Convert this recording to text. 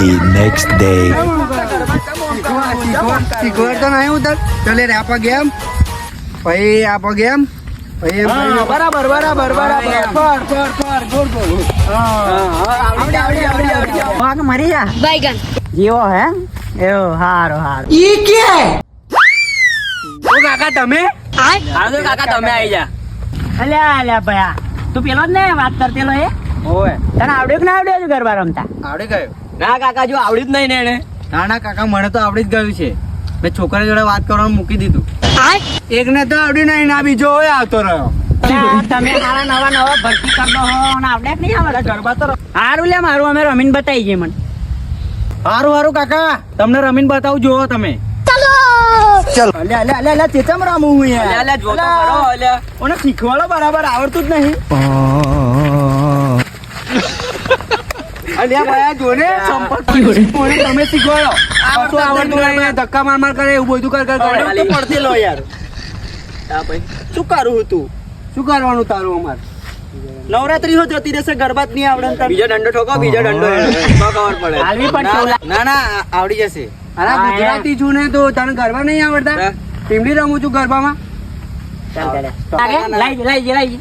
The next day. શીખવાડ તો નહીં ઉતર ચલે રે આપા ગેમ પછી આપા ગેમ પછી એમ કરીને બરાબર બરાબર બરાબર ફર ફર ફર ગોળ ગોળ આવડી મરી જા बैगन જીવો હે એવો હારો હારો ઓ કાકા તમે આવજો કાકા તમે આવી જા અલ્યા અલ્યા ભયા તું પેલો જ ને વાત કરતેલો એ ઓય તને આવડ્યું કે ના આવડ્યું હજુ ગરબા રમતા આવડી ગયો ના કાકા જો આવડ્યું જ નહીં ને એને ના ના કાકા મને તો આવડી જ ગયું છે મેં છોકરા જોડે વાત કરવાનું મૂકી દીધું એકને તો આવડી નહીં ના બીજો હોય આવતો રહ્યો તમે મારા નવા નવા ભરતી કરતો હો ને આવડે કે નહીં આવડે ગરબા તો હારું લે મારું અમે રમીને બતાવી ગઈ મને હારું હારું કાકા તમને રમીને બતાવું જોવો તમે चलो અલ્યા અલ્યા અલ્યા અલ્યા ચેચમ રમું હું યાર અલ્યા જો તો ખરો અલ્યા ઓને શીખવાડો બરાબર આવડતું જ નહીં અલ્યા ભાઈ જોને સંપર્ક ઓને તમે શીખવાડો આવડતું આવડતું નહીં ધક્કા માર માર કરે એવું બધું કર કર કરે તો પડતી લો યાર શું કરું હું તું શું કરવાનું તારું અમાર નવરાત્રી હો જતી રહેશે ગરબા જ નહીં આવડે ને બીજો દંડો ઠોકો બીજો દંડો ખબર પડે હાલવી પણ ના ના આવડી જશે અરે હા, ગુજરાતી છું ને તો તને ગરબા નહીં આવડતા હા. ટીમડી રમું છું ગરબામાં લઈ લઈ લઈ